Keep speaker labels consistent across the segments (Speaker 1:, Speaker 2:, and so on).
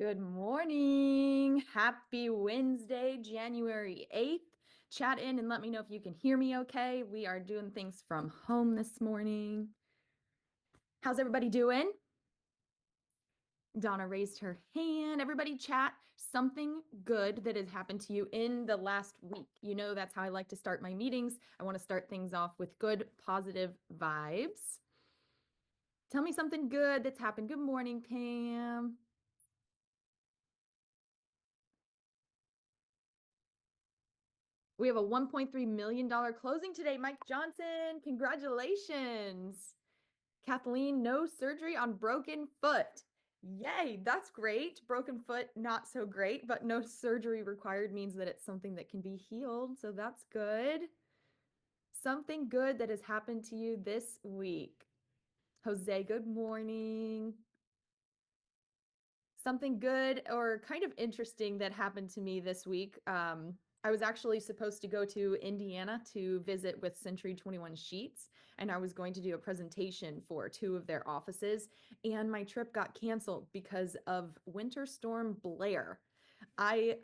Speaker 1: Good morning. Happy Wednesday, January 8th. Chat in and let me know if you can hear me okay. We are doing things from home this morning. How's everybody doing? Donna raised her hand. Everybody chat something good that has happened to you in the last week. You know, that's how I like to start my meetings. I want to start things off with good, positive vibes. Tell me something good that's happened. Good morning, Pam. We have a $1.3 million closing today. Mike Johnson, congratulations. Kathleen, no surgery on broken foot. Yay, that's great. Broken foot, not so great, but no surgery required means that it's something that can be healed. So that's good. Something good that has happened to you this week. Jose, good morning. Something good or kind of interesting that happened to me this week. I was actually supposed to go to Indiana to visit with Century 21 Sheets, and I was going to do a presentation for two of their offices, and my trip got canceled because of Winter Storm Blair. I,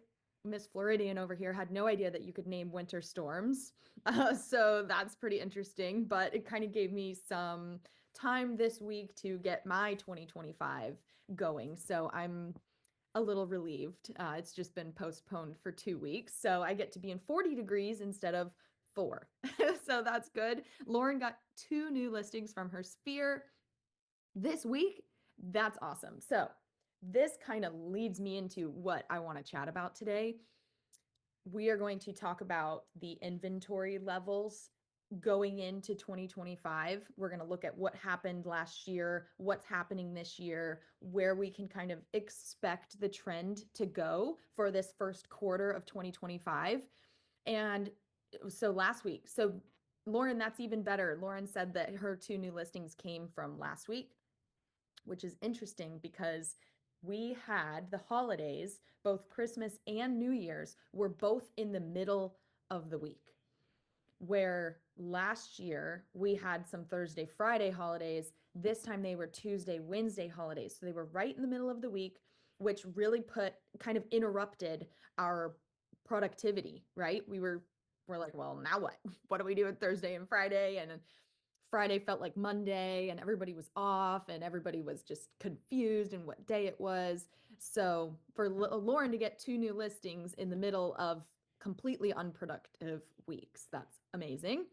Speaker 1: Miss Floridian over here, had no idea that you could name winter storms. So that's pretty interesting, but it kind of gave me some time this week to get my 2025 going. So I'm a little relieved. It's just been postponed for 2 weeks. So I get to be in 40 degrees instead of 4. So that's good. Lauren got 2 new listings from her sphere this week. That's awesome. So this kind of leads me into what I want to chat about today. We are going to talk about the inventory levels going into 2025. We're going to look at what happened last year, what's happening this year, where we can kind of expect the trend to go for this first quarter of 2025. And so last week, so Lauren, that's even better. Lauren said that her 2 new listings came from last week, which is interesting because we had the holidays, both Christmas and New Year's, were both in the middle of the week. Where last year we had some Thursday, Friday holidays. This time they were Tuesday, Wednesday holidays. So they were right in the middle of the week, which really kind of interrupted our productivity, right? We're like, well, now what? What do we do with Thursday and Friday? And Friday felt like Monday and everybody was off and everybody was just confused in what day it was. So for Lauren to get 2 new listings in the middle of completely unproductive weeks, that's amazing.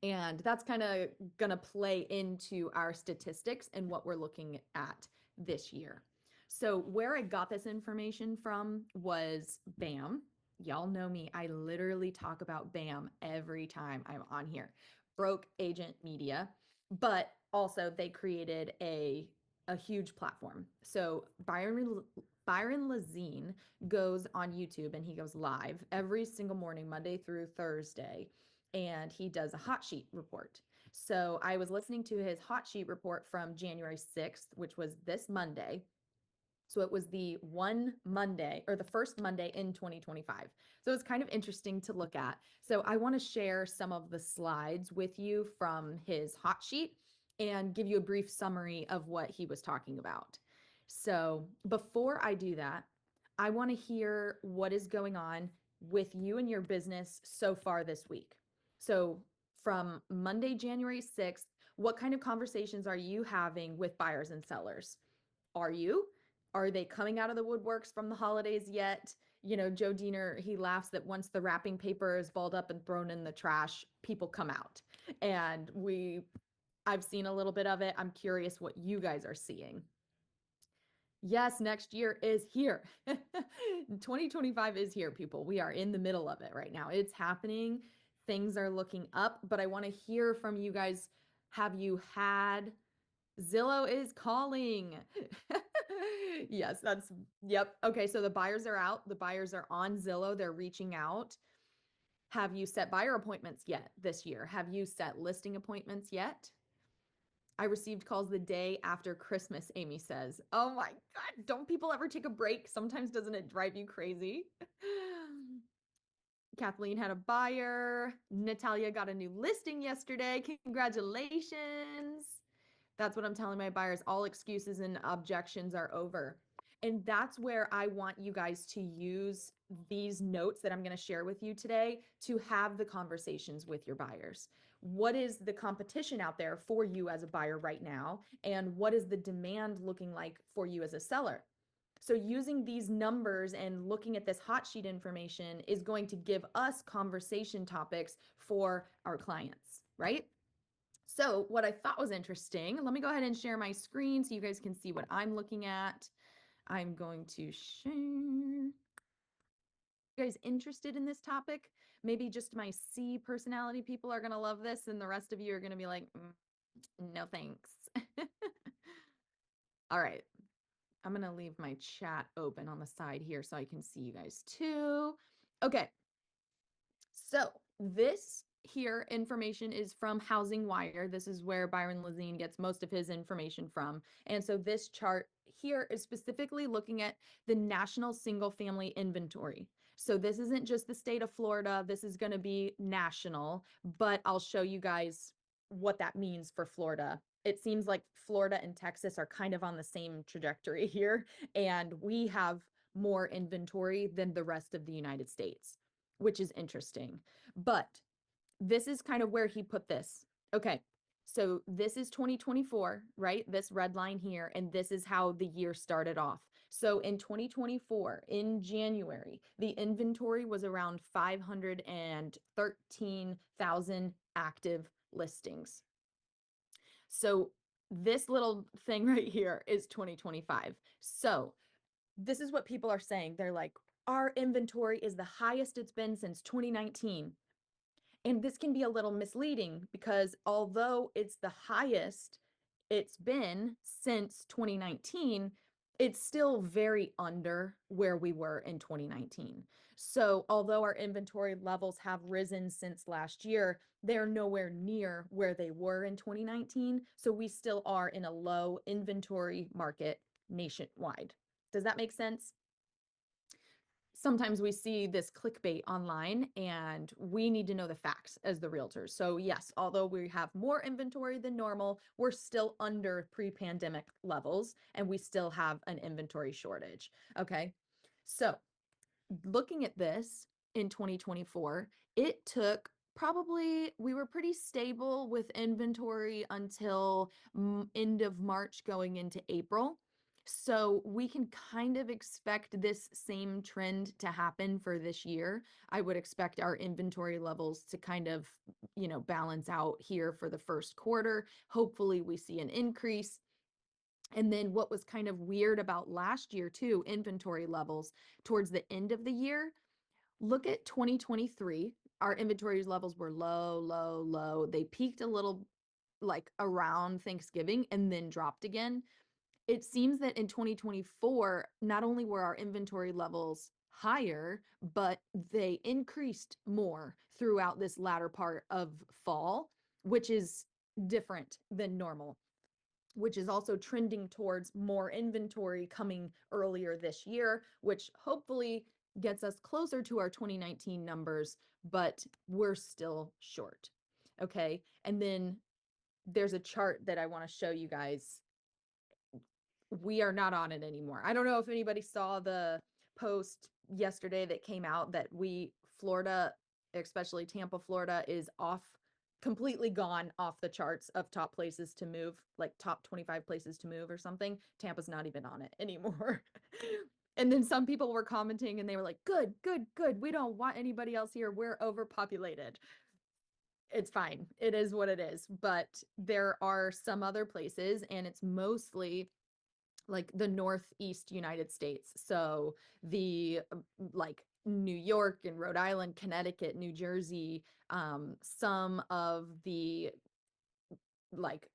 Speaker 1: And that's kind of going to play into our statistics and what we're looking at this year. So where I got this information from was BAM. Y'all know me. I literally talk about BAM every time I'm on here. Broke Agent Media, but also they created a huge platform. So Byron Lazine goes on YouTube and he goes live every single morning, Monday through Thursday, and he does a hot sheet report. So I was listening to his hot sheet report from January 6th, which was this Monday. So it was the one Monday or the first Monday in 2025. So it's kind of interesting to look at. So I want to share some of the slides with you from his hot sheet and give you a brief summary of what he was talking about. So before I do that, I want to hear what is going on with you and your business so far this week. So from Monday, January 6th, what kind of conversations are you having with buyers and sellers? Are you? Are they coming out of the woodworks from the holidays yet? You know, Joe Diener, he laughs that once the wrapping paper is balled up and thrown in the trash, people come out. And I've seen a little bit of it. I'm curious what you guys are seeing. Yes, next year is here. 2025 is here, people. We are in the middle of it right now. It's happening. Things are looking up, but I want to hear from you guys. Have you had Zillow is calling? Yes, yep. Okay, so the buyers are out. The buyers are on Zillow. They're reaching out. Have you set buyer appointments yet this year? Have you set listing appointments yet? I received calls the day after Christmas, Amy says. Oh my God, don't people ever take a break? Sometimes doesn't it drive you crazy? Kathleen had a buyer. Natalia got a new listing yesterday. Congratulations. That's what I'm telling my buyers. All excuses and objections are over. And that's where I want you guys to use these notes that I'm going to share with you today to have the conversations with your buyers. What is the competition out there for you as a buyer right now? And what is the demand looking like for you as a seller? So using these numbers and looking at this hot sheet information is going to give us conversation topics for our clients, right? So what I thought was interesting, let me go ahead and share my screen so you guys can see what I'm looking at. I'm going to share. You guys interested in this topic? Maybe just my C personality people are going to love this, and the rest of you are going to be like, no thanks. All right. I'm going to leave my chat open on the side here so I can see you guys too. Okay. So this here information is from Housing Wire. This is where Byron Lazine gets most of his information from. And so this chart here is specifically looking at the national single family inventory. So this isn't just the state of Florida. This is going to be national, but I'll show you guys what that means for Florida. It seems like Florida and Texas are kind of on the same trajectory here, and we have more inventory than the rest of the United States, which is interesting. But this is kind of where he put this. Okay, so this is 2024, right? This red line here, and this is how the year started off. So in 2024, in January, the inventory was around 513,000 active listings. So this little thing right here is 2025. So this is what people are saying. They're like, our inventory is the highest it's been since 2019. And this can be a little misleading because although it's the highest it's been since 2019, it's still very under where we were in 2019. So although our inventory levels have risen since last year, they're nowhere near where they were in 2019. So we still are in a low inventory market nationwide. Does that make sense? Sometimes we see this clickbait online and we need to know the facts as the realtors. So yes, although we have more inventory than normal, we're still under pre-pandemic levels and we still have an inventory shortage. Okay. So looking at this in 2024, it took probably, we were pretty stable with inventory until end of March going into April. So we can kind of expect this same trend to happen for this year. I would expect our inventory levels to kind of, balance out here for the first quarter. Hopefully we see an increase. And then what was kind of weird about last year too, inventory levels towards the end of the year, look at 2023. Our inventory levels were low, low, low. They peaked a little like around Thanksgiving and then dropped again. It seems that in 2024, not only were our inventory levels higher, but they increased more throughout this latter part of fall, which is different than normal, which is also trending towards more inventory coming earlier this year, which hopefully gets us closer to our 2019 numbers, but we're still short. Okay. And then there's a chart that I want to show you guys. We are not on it anymore. I don't know if anybody saw the post yesterday that came out that Florida, especially Tampa, Florida, is completely gone off the charts of top places to move, like top 25 places to move or something. Tampa's not even on it anymore. And then some people were commenting and they were like, good, good, good. We don't want anybody else here. We're overpopulated. It's fine. It is what it is. But there are some other places, and it's mostly like the Northeast United States. So the like New York and Rhode Island, Connecticut, New Jersey, some of the like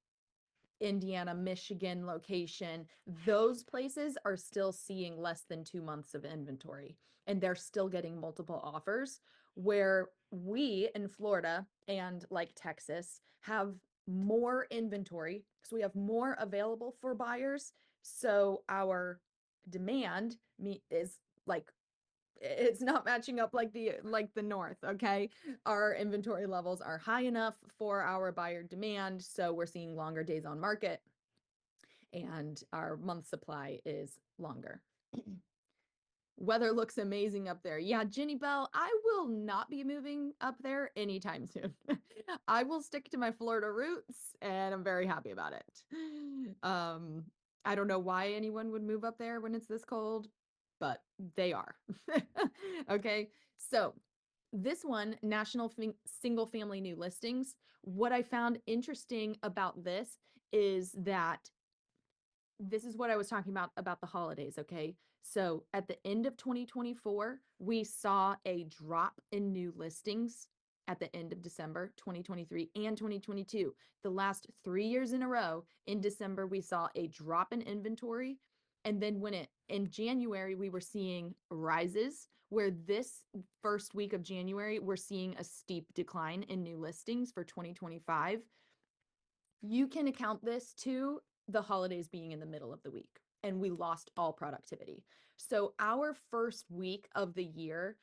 Speaker 1: Indiana, Michigan location, those places are still seeing less than 2 months of inventory and they're still getting multiple offers, where we in Florida and like Texas have more inventory. So we have more available for buyers. So our demand is like, it's not matching up like the north. Okay, our inventory levels are high enough for our buyer demand, so we're seeing longer days on market and our month supply is longer. Weather looks amazing up there. Yeah, Jenny Bell, I will not be moving up there anytime soon. I will stick to my Florida roots, and I'm very happy about it. Um, I don't know why anyone would move up there when it's this cold, but they are. Okay, so this one, single family new listings, what I found interesting about this is that this is what I was talking about the holidays, okay? So at the end of 2024, we saw a drop in new listings at the end of December 2023 and 2022. The last 3 years in a row, in December, we saw a drop in inventory. And then in January, we were seeing rises, where this first week of January, we're seeing a steep decline in new listings for 2025. You can account this to the holidays being in the middle of the week, and we lost all productivity. So our first week of the year,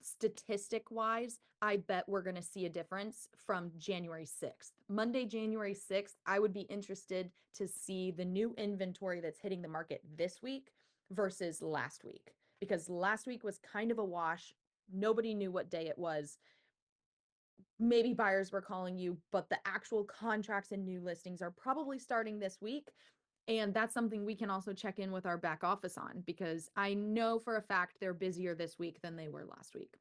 Speaker 1: statistic wise, I bet we're going to see a difference from January 6th. Monday, January 6th, I would be interested to see the new inventory that's hitting the market this week versus last week, because last week was kind of a wash. Nobody knew what day it was. Maybe buyers were calling you, but the actual contracts and new listings are probably starting this week. And that's something we can also check in with our back office on, because I know for a fact they're busier this week than they were last week.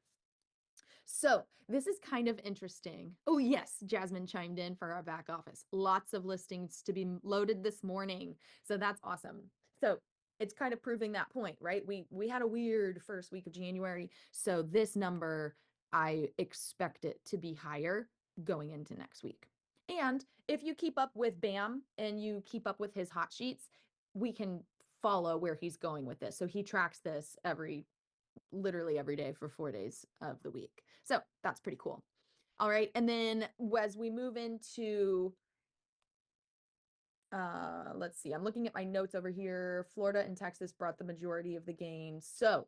Speaker 1: So this is kind of interesting. Oh, yes, Jasmine chimed in for our back office. Lots of listings to be loaded this morning. So that's awesome. So it's kind of proving that point, right? We had a weird first week of January. So this number, I expect it to be higher going into next week. And if you keep up with Bam and you keep up with his hot sheets, we can follow where he's going with this. So he tracks this literally every day for 4 days of the week. So that's pretty cool. All right. And then as we move into, let's see, I'm looking at my notes over here. Florida and Texas brought the majority of the gains. So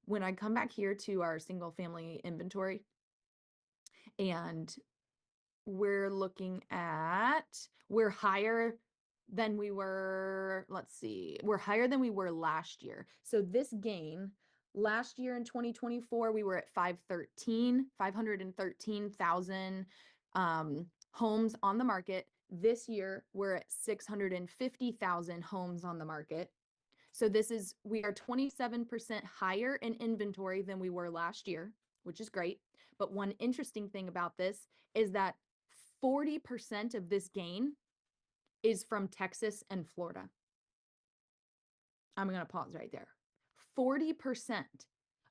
Speaker 1: when I come back here to our single family inventory, and we're looking at, we're higher than we were, let's see, we're higher than we were last year. So this gain, last year in 2024, we were at 513,000 homes on the market. This year, we're at 650,000 homes on the market. So we are 27% higher in inventory than we were last year, which is great. But one interesting thing about this is that 40% of this gain is from Texas and Florida. I'm going to pause right there. 40%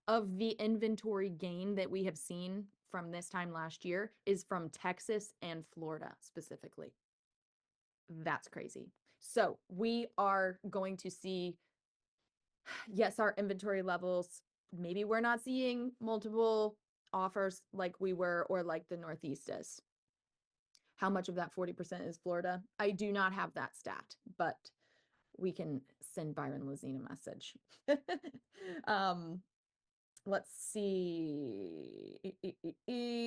Speaker 1: of the inventory gain that we have seen from this time last year is from Texas and Florida specifically. That's crazy. So we are going to see, yes, our inventory levels, maybe we're not seeing multiple offers like we were, or like the Northeast is. How much of that 40% is Florida? I do not have that stat, but we can send Byron Lazine a message. Let's see.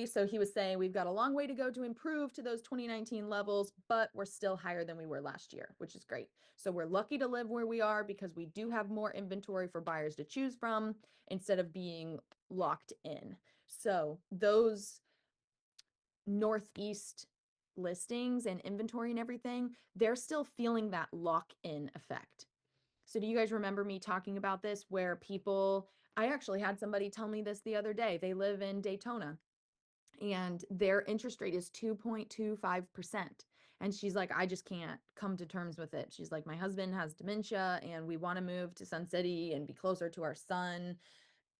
Speaker 1: So he was saying we've got a long way to go to improve to those 2019 levels, but we're still higher than we were last year, which is great. So we're lucky to live where we are because we do have more inventory for buyers to choose from instead of being locked in. So those Northeast listings and inventory and everything, they're still feeling that lock-in effect. So do you guys remember me talking about this, where I actually had somebody tell me this the other day. They live in Daytona and their interest rate is 2.25%. And she's like, I just can't come to terms with it. She's like, my husband has dementia and we want to move to Sun City and be closer to our son.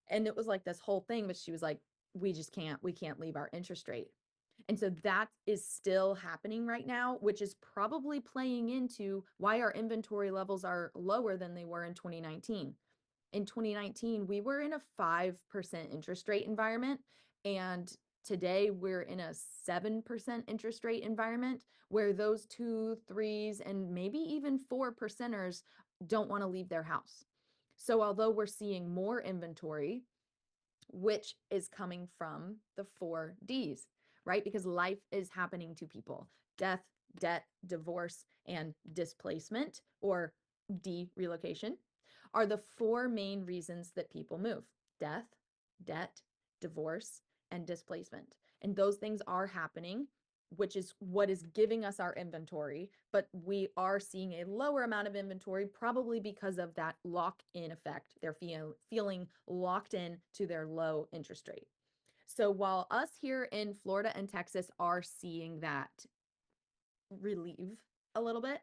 Speaker 1: And it was like this whole thing, but she was like, we can't leave our interest rate. And so that is still happening right now, which is probably playing into why our inventory levels are lower than they were in 2019. In 2019, we were in a 5% interest rate environment. And today we're in a 7% interest rate environment, where those 2, 3s, and maybe even 4%ers don't want to leave their house. So although we're seeing more inventory, which is coming from the 4 Ds, right? Because life is happening to people: death, debt, divorce, and displacement, or relocation. are the four main reasons that people move: death, debt, divorce, and displacement. And those things are happening, which is what is giving us our inventory. But we are seeing a lower amount of inventory, probably because of that lock-in effect. They're feeling locked in to their low interest rate. So while us here in Florida and Texas are seeing that relieve a little bit,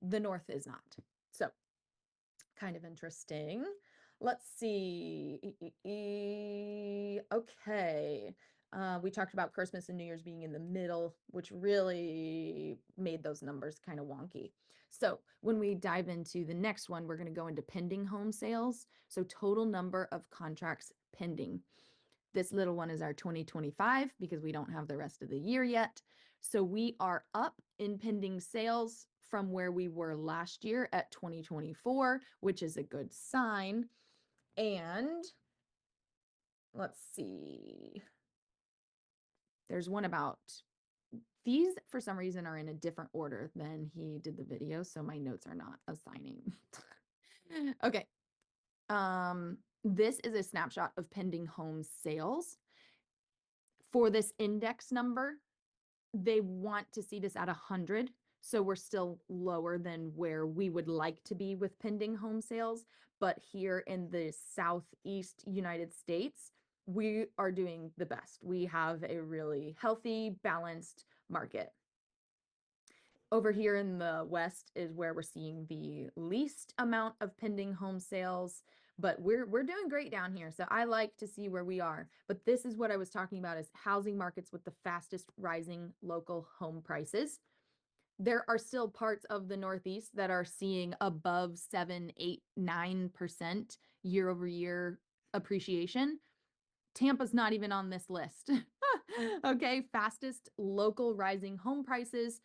Speaker 1: the North is not. So kind of interesting. Let's see. Okay. We talked about Christmas and New Year's being in the middle, which really made those numbers kind of wonky. So when we dive into the next one, we're going to go into pending home sales. So total number of contracts pending. This little one is our 2025 because we don't have the rest of the year yet. So we are up in pending sales from where we were last year at 2024, which is a good sign. And let's see. There's one about these, for some reason, are in a different order than he did the video, so my notes are not assigning. Okay. This is a snapshot of pending home sales. For this index number, they want to see this at 100. So we're still lower than where we would like to be with pending home sales. But here in the Southeast United States, we are doing the best. We have a really healthy, balanced market. Over here in the West is where we're seeing the least amount of pending home sales, but we're doing great down here. So I like to see where we are. But this is what I was talking about, is housing markets with the fastest rising local home prices. There are still parts of the Northeast that are seeing above 7, 8, 9% year over year appreciation. Tampa's not even on this list. Okay, fastest local rising home prices,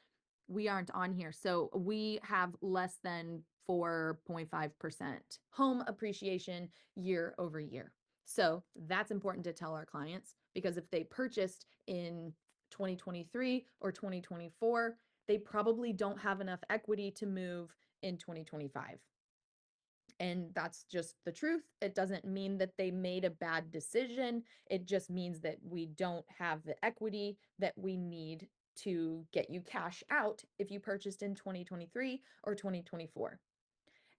Speaker 1: we aren't on here. So we have less than 4.5% home appreciation year over year. So that's important to tell our clients, because if they purchased in 2023 or 2024, they probably don't have enough equity to move in 2025. And that's just the truth. It doesn't mean that they made a bad decision. It just means that we don't have the equity that we need to get you cash out if you purchased in 2023 or 2024.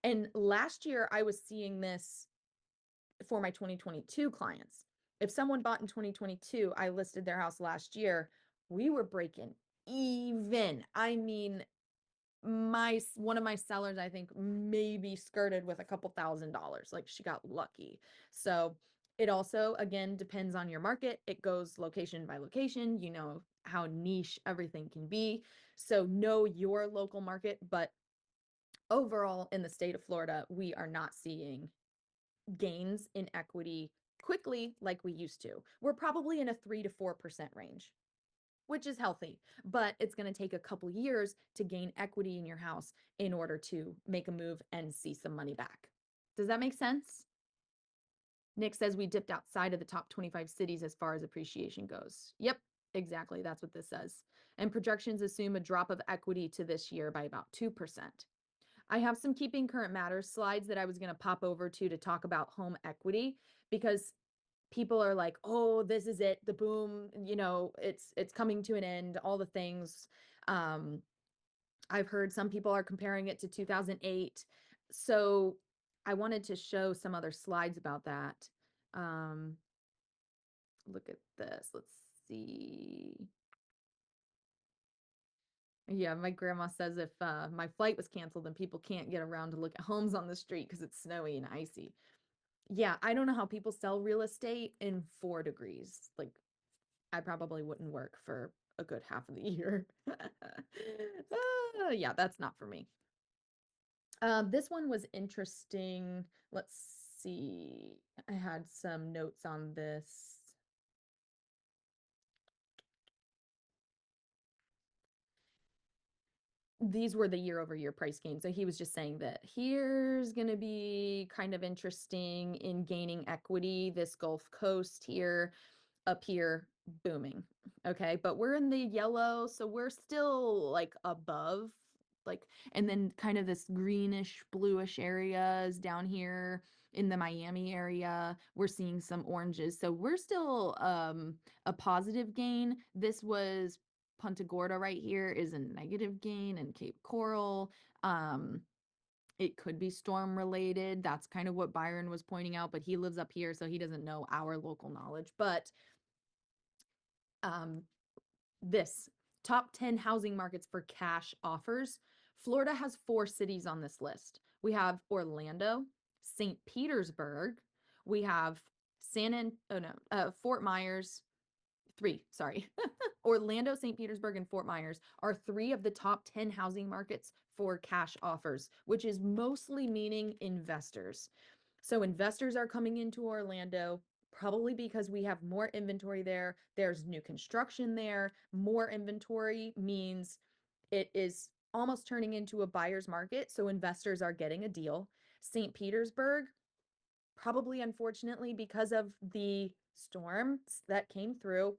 Speaker 1: And last year, I was seeing this for my 2022 clients. If someone bought in 2022, I listed their house last year, we were breaking even. I mean, one of my sellers, I think, maybe skirted with a couple $1,000s. Like, she got lucky. So it also, again, depends on your market. It goes location by location. You know how niche everything can be. So know your local market. But overall, in the state of Florida, we are not seeing gains in equity quickly like we used to. We're probably in a 3 to 4% range, which is healthy, but it's going to take a couple years to gain equity in your house in order to make a move and see some money back. Does that make sense? Nick says we dipped outside of the top 25 cities as far as appreciation goes. Yep, exactly. That's what this says. And projections assume a drop of equity to this year by about 2%. I have some keeping current matters slides that I was going to pop over to talk about home equity, because people are like, oh, this is it, the boom, it's coming to an end, all the things. I've heard some people are comparing it to 2008. So I wanted to show some other slides about that. Look at this. Let's see. Yeah, my grandma says if my flight was canceled, then people can't get around to look at homes on the street because it's snowy and icy. Yeah, I don't know how people sell real estate in 4 degrees. Like, I probably wouldn't work for a good half of the year. Yeah, that's not for me. This one was interesting. Let's see. I had some notes on this. These were the year over year price gains. So he was just saying that here's going to be kind of interesting in gaining equity. This Gulf Coast here, up here, booming. Okay. But we're in the yellow. So we're still like above like, and then kind of this greenish, bluish areas down here in the Miami area. We're seeing some oranges. So we're still a positive gain. This was Punta Gorda right here is a negative gain, and Cape Coral. Um, it could be storm related. That's kind of what Byron was pointing out, but he lives up here, so he doesn't know our local knowledge. But um, this top 10 housing markets for cash offers. Florida has 4 cities on this list. We have Orlando, St. Petersburg, we have Fort Myers, 3, sorry. Orlando, St. Petersburg, and Fort Myers are 3 of the top 10 housing markets for cash offers, which is mostly meaning investors. So investors are coming into Orlando probably because we have more inventory there. There's new construction there. More inventory means it is almost turning into a buyer's market. So investors are getting a deal. St. Petersburg, probably unfortunately because of the storms that came through,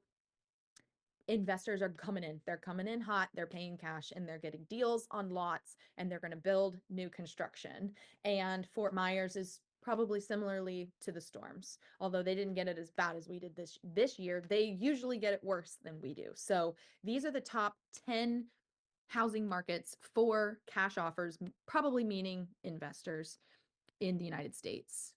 Speaker 1: investors are coming in. They're coming in hot, they're paying cash, and they're getting deals on lots, and they're going to build new construction. And Fort Myers is probably similarly to the storms, although they didn't get it as bad as we did this year. They usually get it worse than we do. So these are the top 10 housing markets for cash offers, probably meaning investors in the United States.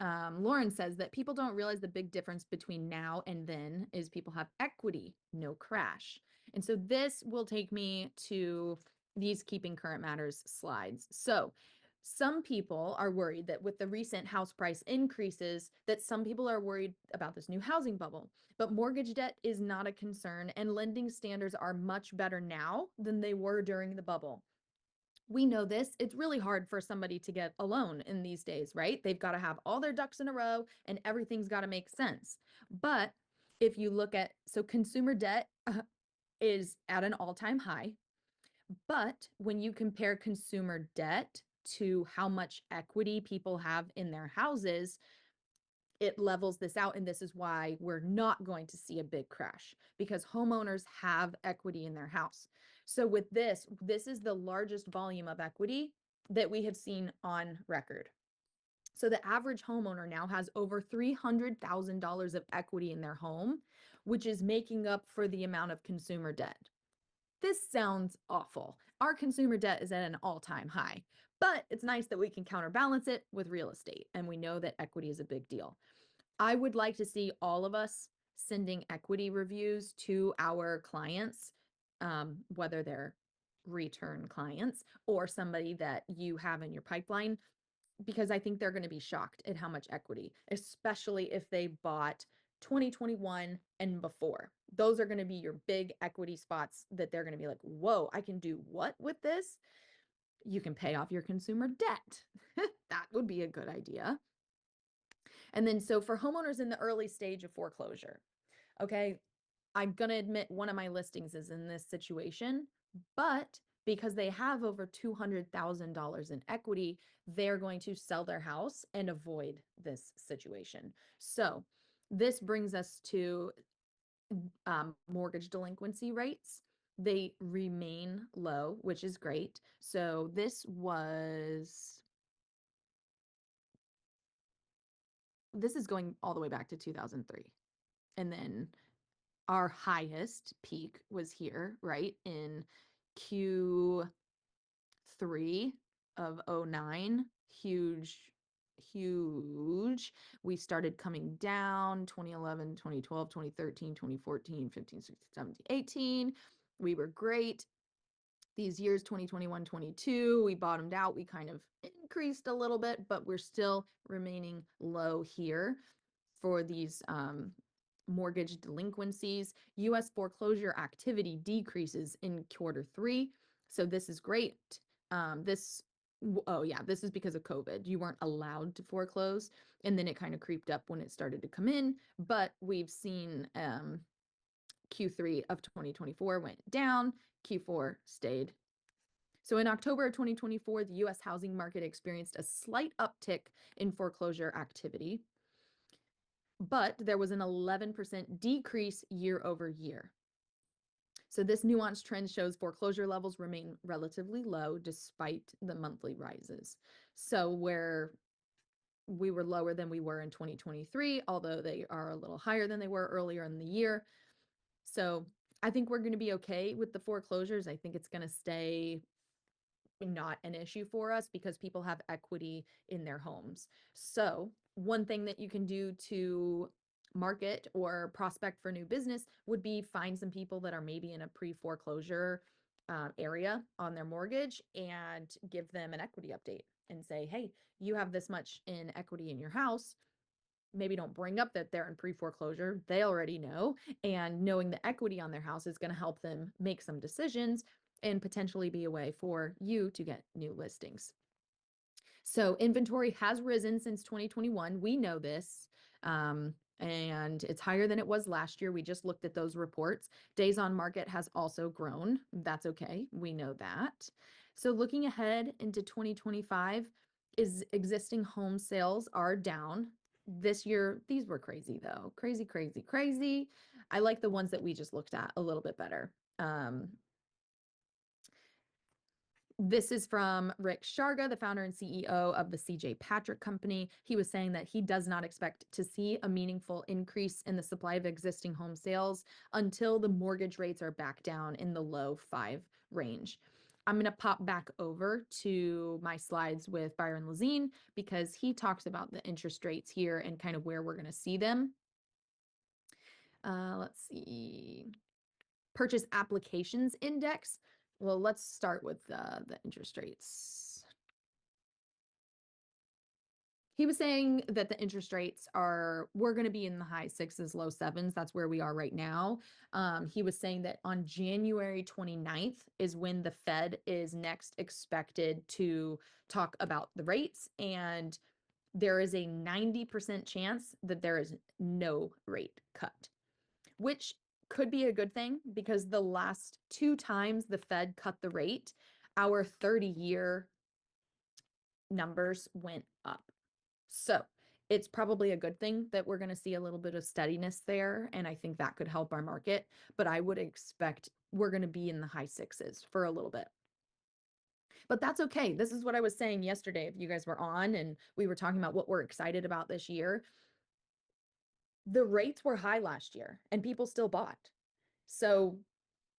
Speaker 1: Lauren says that people don't realize the big difference between now and then is people have equity, no crash. And so this will take me to these keeping current matters slides. So some people are worried that with the recent house price increases, that some people are worried about this new housing bubble. But mortgage debt is not a concern, and lending standards are much better now than they were during the bubble. We know this. It's really hard for somebody to get a loan in these days, right? They've got to have all their ducks in a row and everything's got to make sense. But if you look at, so consumer debt is at an all-time high. But when you compare consumer debt to how much equity people have in their houses, it levels this out. And this is why we're not going to see a big crash, because homeowners have equity in their house. So with this is the largest volume of equity that we have seen on record. So the average homeowner now has over $300,000 of equity in their home, which is making up for the amount of consumer debt. This sounds awful. Our consumer debt is at an all-time high, but it's nice that we can counterbalance it with real estate, and we know that equity is a big deal. I would like to see all of us sending equity reviews to our clients, whether they're return clients or somebody that you have in your pipeline, because I think they're going to be shocked at how much equity, especially if they bought 2021 and before. Those are going to be your big equity spots that they're going to be like, whoa, I can do what with this? You can pay off your consumer debt. That would be a good idea. And then, so for homeowners in the early stage of foreclosure, okay, I'm going to admit one of my listings is in this situation, but because they have over $200,000 in equity, they're going to sell their house and avoid this situation. So this brings us to mortgage delinquency rates. They remain low, which is great. So this is going all the way back to 2003. And then our highest peak was here, right, in Q3 of 09. Huge. We started coming down 2011, 2012, 2013, 2014, 15, 16, 17, 18. We were great. These years, 2021, 22, we bottomed out. We kind of increased a little bit, but we're still remaining low here for these mortgage delinquencies. U.S. foreclosure activity decreases in Q3. So this is great. This is because of COVID. You weren't allowed to foreclose, and then it kind of creeped up when it started to come in. But we've seen Q3 of 2024 went down, Q4 stayed. So in October of 2024, the U.S. housing market experienced a slight uptick in foreclosure activity, but there was an 11% decrease year over year. So this nuanced trend shows foreclosure levels remain relatively low despite the monthly rises. So where we were lower than we were in 2023, although they are a little higher than they were earlier in the year. So I think we're going to be okay with the foreclosures. I think it's going to stay not an issue for us because people have equity in their homes. So one thing that you can do to market or prospect for new business would be find some people that are maybe in a pre-foreclosure area on their mortgage and give them an equity update and say, hey, you have this much in equity in your house. Maybe don't bring up that they're in pre-foreclosure. They already know. And knowing the equity on their house is going to help them make some decisions and potentially be a way for you to get new listings. So inventory has risen since 2021. We know this. And it's higher than it was last year. We just looked at those reports. Days on market has also grown. That's okay. We know that. So looking ahead into 2025, is existing home sales are down. This year, these were crazy though. Crazy, crazy, crazy. I like the ones that we just looked at a little bit better. This is from Rick Sharga, the founder and CEO of the CJ Patrick Company. He was saying that he does not expect to see a meaningful increase in the supply of existing home sales until the mortgage rates are back down in the low 5 range. I'm going to pop back over to my slides with Byron Lazine because he talks about the interest rates here and kind of where we're going to see them. Let's see. Purchase applications index. Well, let's start with the interest rates. He was saying that the interest rates we're going to be in the high 6s, low 7s. That's where we are right now. He was saying that on January 29th is when the Fed is next expected to talk about the rates. And there is a 90% chance that there is no rate cut, which could be a good thing because the last 2 times the Fed cut the rate, our 30-year numbers went up. So it's probably a good thing that we're going to see a little bit of steadiness there. And I think that could help our market. But I would expect we're going to be in the high 6s for a little bit. But that's okay. This is what I was saying yesterday. If you guys were on and we were talking about what we're excited about this year, the rates were high last year and people still bought. So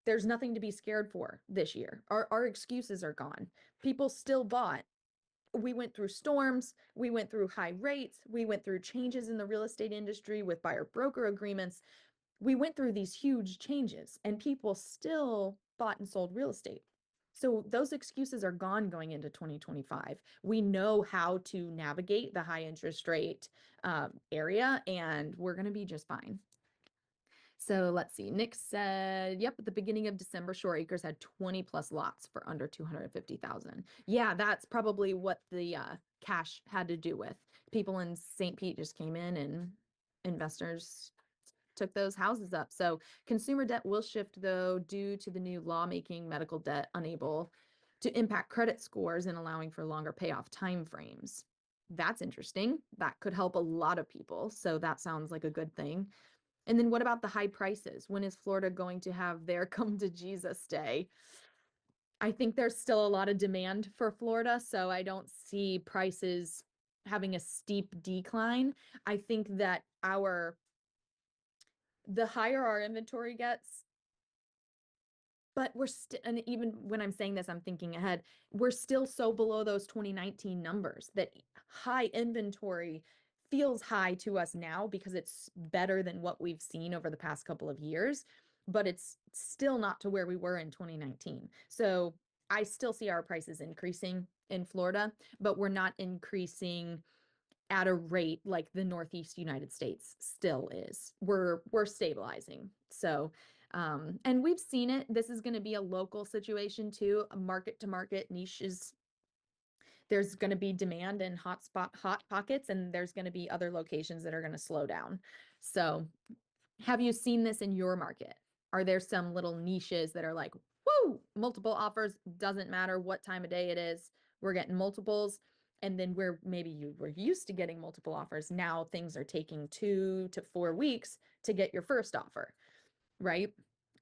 Speaker 1: there's nothing to be scared for this year. Our excuses are gone. People still bought. We went through storms. We went through high rates. We went through changes in the real estate industry with buyer broker agreements. We went through these huge changes and people still bought and sold real estate. So those excuses are gone going into 2025. We know how to navigate the high interest rate area and we're going to be just fine. So let's see. Nick said, yep, at the beginning of December, Shore Acres had 20 plus lots for under 250,000. Yeah, that's probably what the cash had to do with. People in St. Pete just came in and investors took those houses up. So consumer debt will shift though due to the new law making medical debt unable to impact credit scores and allowing for longer payoff timeframes. That's interesting. That could help a lot of people. So that sounds like a good thing. And then what about the high prices? When is Florida going to have their come to Jesus day? I think there's still a lot of demand for Florida, so I don't see prices having a steep decline. I think that the higher our inventory gets, but we're still, and even when I'm saying this, I'm thinking ahead, we're still so below those 2019 numbers that high inventory feels high to us now because it's better than what we've seen over the past couple of years, but it's still not to where we were in 2019. So I still see our prices increasing in Florida, but we're not increasing at a rate like the Northeast United States still is. We're stabilizing. So and we've seen it. This is going to be a local situation too, a market to market niches. There's going to be demand in hot pockets, and there's going to be other locations that are going to slow down. So have you seen this in your market? Are there some little niches that are like, whoo, multiple offers, doesn't matter what time of day it is, we're getting multiples. And then where maybe you were used to getting multiple offers, now things are taking 2 to 4 weeks to get your first offer, right?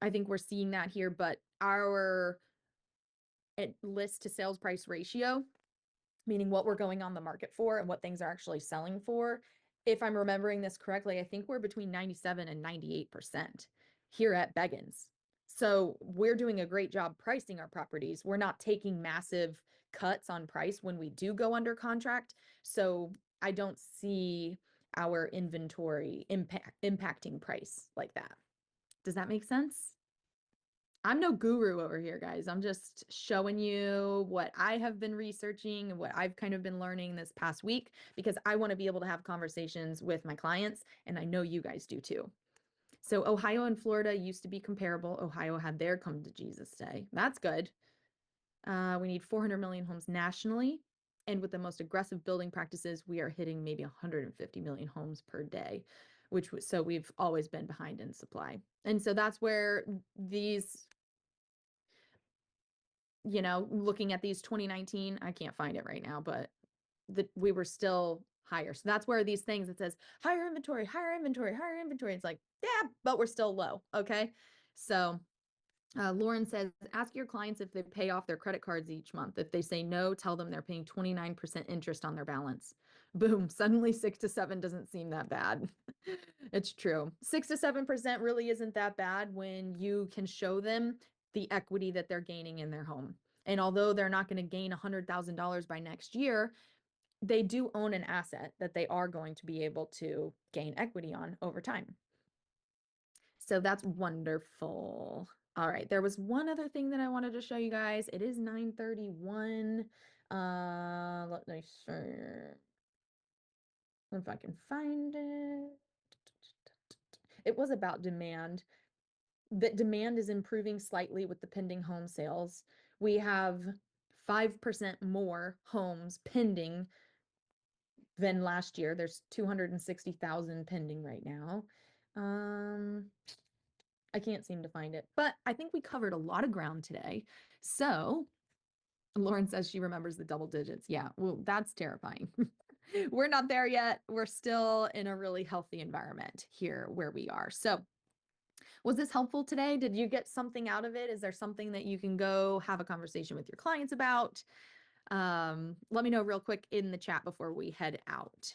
Speaker 1: I think we're seeing that here, but our list to sales price ratio, meaning what we're going on the market for and what things are actually selling for. If I'm remembering this correctly, I think we're between 97 and 98% here at Beggins. So we're doing a great job pricing our properties. We're not taking massive cuts on price when we do go under contract. So I don't see our inventory impacting price like that. Does that make sense? I'm no guru over here, guys. I'm just showing you what I have been researching and what I've kind of been learning this past week because I want to be able to have conversations with my clients, and I know you guys do too. So Ohio and Florida used to be comparable. Ohio had their Come to Jesus Day. That's good. We need 400 million homes nationally. And with the most aggressive building practices, we are hitting maybe 150 million homes per day, so we've always been behind in supply. And so that's where these, looking at these 2019, I can't find it right now, but we were still higher. So that's where these things, it says higher inventory, higher inventory, higher inventory. It's like, yeah, but we're still low. Okay. So Lauren says, ask your clients if they pay off their credit cards each month. If they say no, tell them they're paying 29% interest on their balance. Boom. Suddenly 6 to 7 doesn't seem that bad. It's true. 6 to 7% really isn't that bad when you can show them the equity that they're gaining in their home. And although they're not going to gain $100,000 by next year, they do own an asset that they are going to be able to gain equity on over time. So that's wonderful. All right, there was one other thing that I wanted to show you guys. It is 9:31. Let me see if I can find it. It was about demand. That demand is improving slightly with the pending home sales. We have 5% more homes pending than last year. There's 260,000 pending right now. I can't seem to find it, but I think we covered a lot of ground today. So Lauren says she remembers the double digits. Yeah, well, that's terrifying. We're not there yet. We're still in a really healthy environment here where we are. So was this helpful today? Did you get something out of it? Is there something that you can go have a conversation with your clients about? Let me know real quick in the chat before we head out.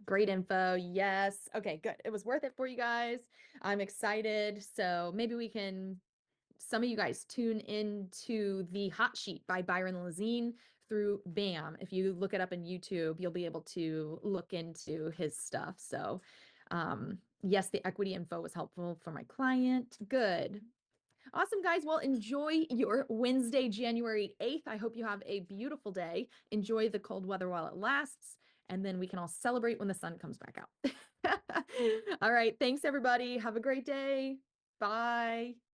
Speaker 1: Great info. Yes. Okay, good. It was worth it for you guys. I'm excited. So maybe some of you guys tune into the Hot Sheet by Byron Lazine through BAM. If you look it up in YouTube, you'll be able to look into his stuff. So yes, the equity info was helpful for my client. Good. Awesome, guys. Well, enjoy your Wednesday, January 8th. I hope you have a beautiful day. Enjoy the cold weather while it lasts, and then we can all celebrate when the sun comes back out. All right. Thanks, everybody. Have a great day. Bye.